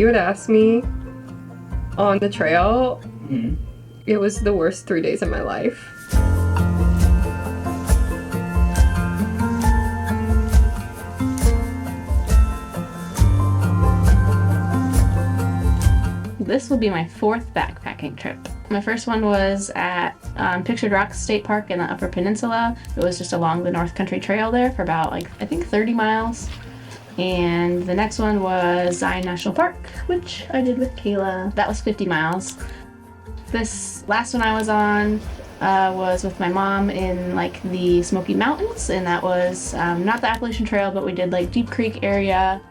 you had asked me on the trail, it was the worst 3 days of my life. This will be my 4th backpacking trip. My first one was at Pictured Rocks State Park in the Upper Peninsula. It was just along the North Country Trail there for about, like, I think 30 miles. And the next one was Zion National Park, which I did with Kayla. That was 50 miles. This last one I was on was with my mom in, like, the Smoky Mountains, and that was not the Appalachian Trail, but we did, like, Deep Creek area.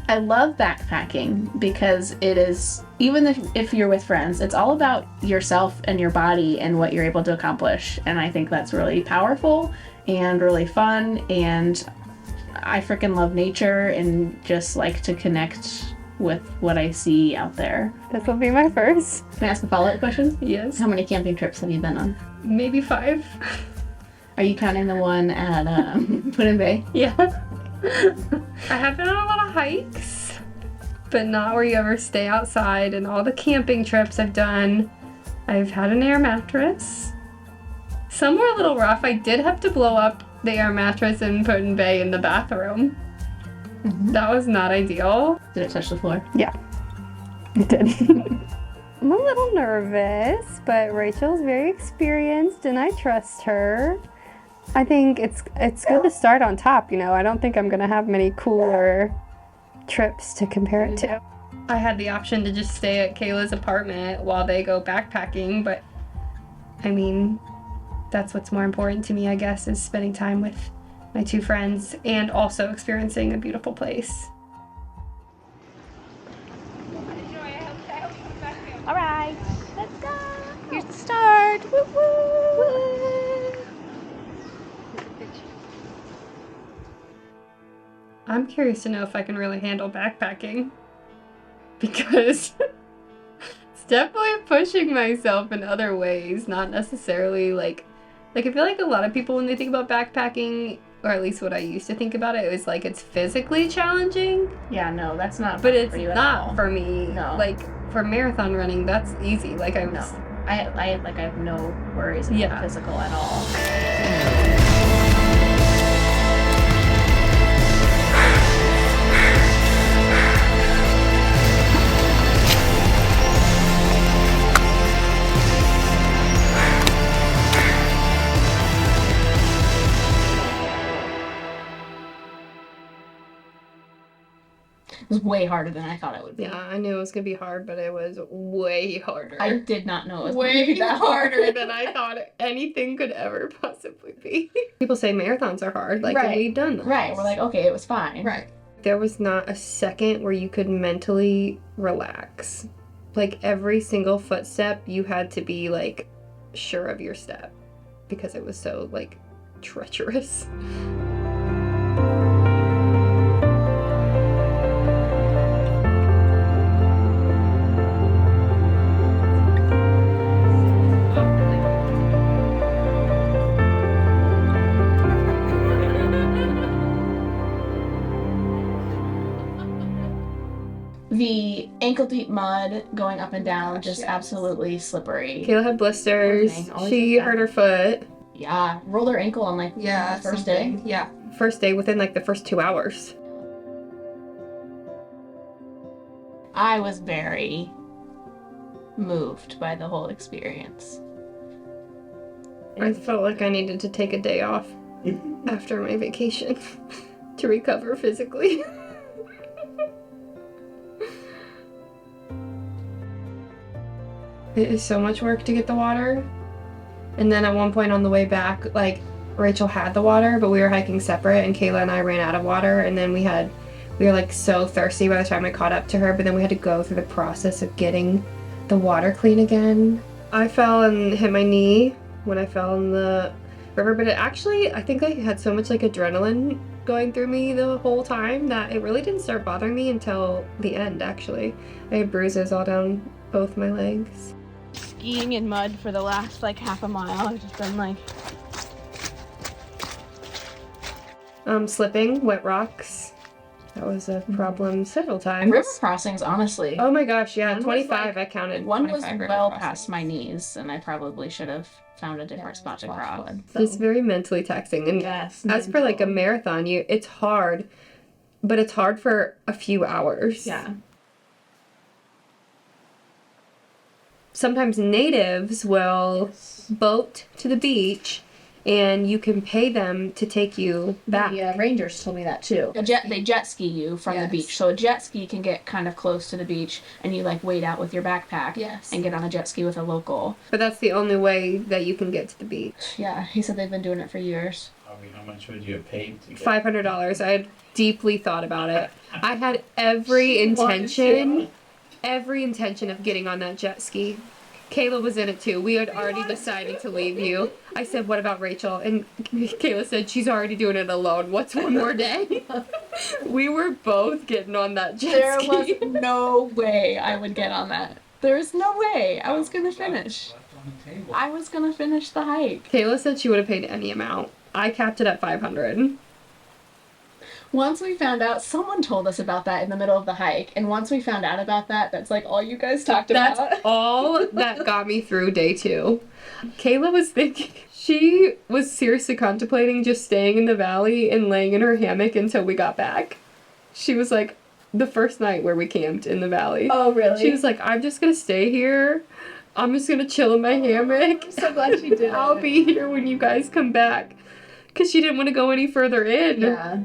I love backpacking because it is, even if you're with friends, it's all about yourself and your body and what you're able to accomplish. And I think that's really powerful and really fun. And I freaking love nature and just like to connect with what I see out there. This will be my first. Can I ask a follow-up question? Yes. How many camping trips have you been on? Maybe 5. Are you counting the one at Put-in Bay? Yeah. I have been on a lot of hikes, but not where you ever stay outside. And all the camping trips I've done, I've had an air mattress. Some were a little rough. I did have to blow up the air mattress and Put-in Bay in the bathroom. That was not ideal. Did it touch the floor? Yeah, it did. I'm a little nervous, but Rachel's very experienced and I trust her. I think it's good to start on top, you know. I don't think I'm gonna have many cooler trips to compare it to. I had the option to just stay at Kayla's apartment while they go backpacking, but I mean, that's what's more important to me, I guess, is spending time with my 2 friends and also experiencing a beautiful place. All right, let's go. Here's the start. Woo woo. I'm curious to know if I can really handle backpacking, because it's definitely pushing myself in other ways, not necessarily like I feel like a lot of people when they think about backpacking, or at least what I used to think about it, was like it's physically challenging. Yeah, no, that's not. But it's for you not for me. No. Like for marathon running, that's easy. Like I'm No, I have no worries about Yeah. physical at all. It was way harder than I thought it would be. Yeah, I knew it was gonna be hard, but it was way harder. I did not know it was going to way be that harder than I thought anything could ever possibly be. People say marathons are hard, like Right. we've done those. Right, we're like, okay, it was fine. Right. There was not a second where you could mentally relax. Like every single footstep, you had to be like sure of your step because it was so like treacherous. The ankle-deep mud going up and down, just yes. absolutely slippery. Kayla had blisters. Poor thing, always She like that. hurt her foot. Yeah, rolled her ankle on like the first day. Yeah. First day within like the first 2 hours. I was very moved by the whole experience. I felt like I needed to take a day off after my vacation to recover physically. It is so much work to get the water. And then at one point on the way back, like Rachel had the water, but we were hiking separate and Kayla and I ran out of water, and then we were like so thirsty by the time I caught up to her, but then we had to go through the process of getting the water clean again. I fell and hit my knee when I fell in the river, but it actually, I think I had so much like adrenaline going through me the whole time that it really didn't start bothering me until the end, actually. I had bruises all down both my legs. Skiing in mud for the last like half a mile. I've just been like... Slipping, wet rocks. That was a problem several times. River crossings, honestly. Oh my gosh, yeah, One was 25 I counted. One was 25 river well crossings. past my knees, and I probably should have found a different spot to cross. It's very mentally taxing. And as for like a marathon, it's hard, but it's hard for a few hours. Yeah. Sometimes natives will boat to the beach and you can pay them to take you back. The rangers told me that too. They jet ski you from the beach. So a jet ski can get kind of close to the beach and you like wade out with your backpack and get on a jet ski with a local. But that's the only way that you can get to the beach. Yeah, he said they've been doing it for years. How much would you have paid to get $500. I had deeply thought about it. I had every intention of getting on that jet ski. Kayla was in it too. We had already decided to leave you. I said, what about Rachel? And Kayla said, she's already doing it alone. What's one more day? We were both getting on that jet ski. There was no way I would get on that. There was no way. I was going to finish. I was going to finish the hike. Kayla said she would have paid any amount. I capped it at $500. Once we found out, someone told us about that in the middle of the hike, and once we found out about that, that's like all you guys talked about. That's all that got me through day 2. Kayla was thinking, she was seriously contemplating just staying in the valley and laying in her hammock until we got back. She was like, the first night where we camped in the valley. Oh, really? She was like, I'm just gonna stay here. I'm just gonna chill in my hammock. I'm so glad she did. I'll be here when you guys come back. Because she didn't want to go any further in. Yeah.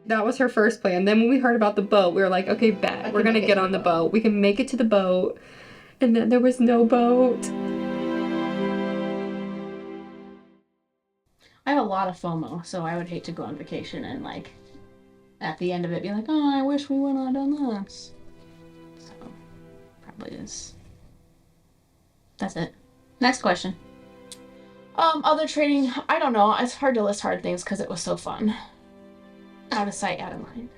That was her first plan. Then when we heard about the boat, we were like, okay, bet. We're going to get on the boat. We can make it to the boat. And then there was no boat. I have a lot of FOMO, so I would hate to go on vacation and, like, at the end of it be like, oh, I wish we would have done this. So, probably is. That's it. Next question. Other training, I don't know. It's hard to list hard things because it was so fun. Out of sight, out of mind.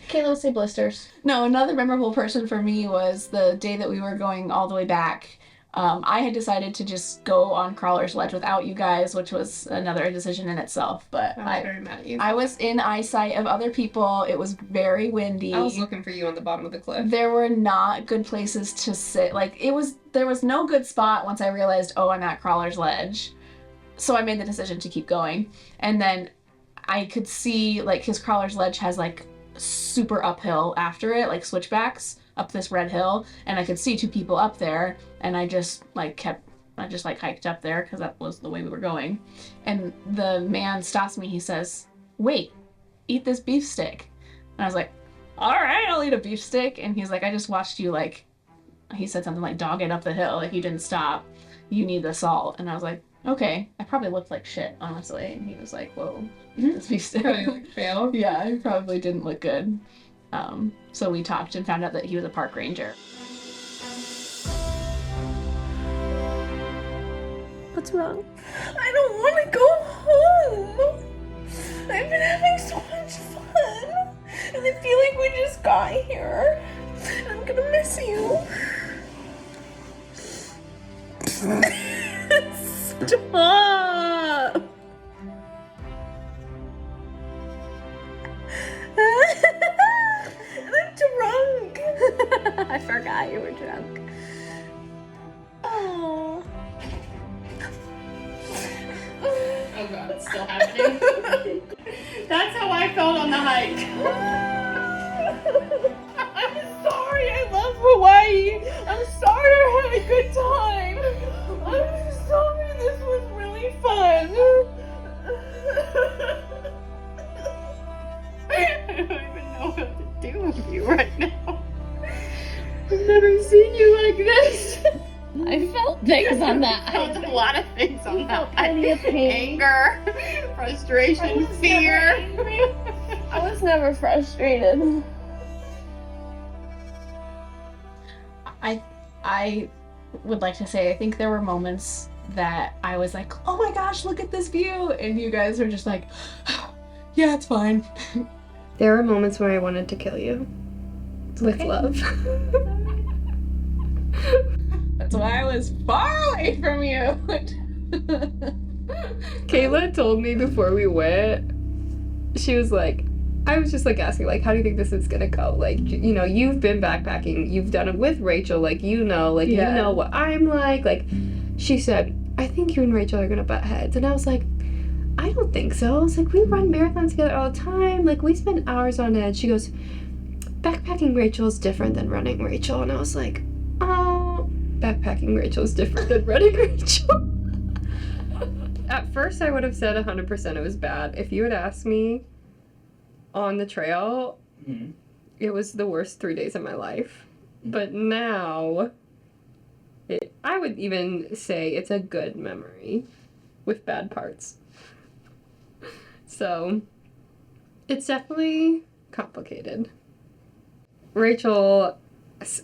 Kayla would say blisters. No, another memorable person for me was the day that we were going all the way back. I had decided to just go on Crawler's Ledge without you guys, which was another decision in itself. But I was very mad at you. I was in eyesight of other people. It was very windy. I was looking for you on the bottom of the cliff. There were not good places to sit. Like, there was no good spot once I realized, oh, I'm at Crawler's Ledge. So I made the decision to keep going. And then I could see, like, his Crawler's Ledge has, like, super uphill after it, like, switchbacks up this red hill, and I could see 2 people up there, and I just, like, hiked up there, because that was the way we were going. And the man stops me, he says, wait, eat this beef stick. And I was like, alright, I'll eat a beef stick. And he's like, I just watched you, like, he said something like, dog it up the hill, like, you didn't stop, you need the salt. And I was like, okay. I probably looked like shit, honestly. And he was like, whoa, this beef stick. Probably like failed. Yeah, I probably didn't look good. So we talked and found out that he was a park ranger. What's wrong? I don't want to go home. I've been having so much fun. And I feel like we just got here. I'm gonna miss you. Stop. I'm drunk. I forgot you were drunk. Oh. Oh god, it's still happening. That's how I felt on the hike. I'm sorry, I love Hawaii. I'm sorry I had a good time. I'm sorry, this was really fun. I don't even know what to do with you right now. I've never seen you like this. I felt things on that. I felt a lot of things on that. Plenty of pain. Anger, frustration, fear. I was never frustrated. I would like to say, I think there were moments that I was like, oh my gosh, look at this view. And you guys were just like, yeah, it's fine. There were moments where I wanted to kill you. With love. That's why I was far away from you. Kayla told me before we went, she was like, I was just like asking, like, how do you think this is gonna go? Like, you know, you've been backpacking, you've done it with Rachel, like, you know what I'm like. Like, she said, I think you and Rachel are gonna butt heads. And I was like, I don't think so. I was like, we run marathons together all the time. Like, we spend hours on edge. She goes, backpacking Rachel is different than running Rachel. And I was like, oh, backpacking Rachel is different than running Rachel. At first, I would have said 100% it was bad. If you had asked me on the trail, it was the worst 3 days of my life. But now, I would even say it's a good memory with bad parts. So, it's definitely complicated. Rachel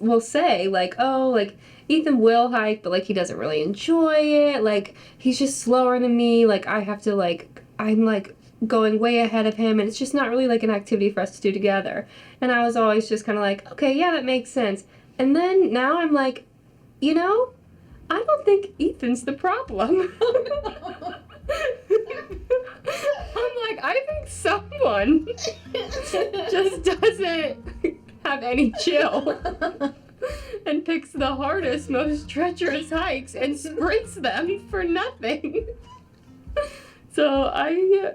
will say, like, oh, like, Ethan will hike, but, like, he doesn't really enjoy it. Like, he's just slower than me. Like, I have to, like, I'm, like, going way ahead of him, and it's just not really, like, an activity for us to do together. And I was always just kind of like, okay, yeah, that makes sense. And then now I'm like, you know, I don't think Ethan's the problem. I'm like, I think someone just doesn't have any chill and picks the hardest, most treacherous hikes and sprints them for nothing. So I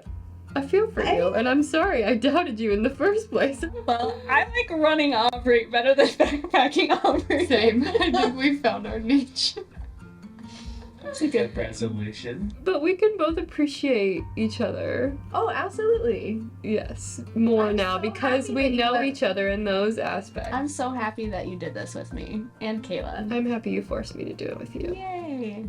feel for you, and I'm sorry I doubted you in the first place. Well, I like running Aubrey better than backpacking Aubrey. Same. I think we found our niche. That's a good resolution. But we can both appreciate each other. Oh, absolutely. Yes, more I'm now so because happy we that you know let- each other in those aspects. I'm so happy that you did this with me and Kayla. I'm happy you forced me to do it with you. Yay!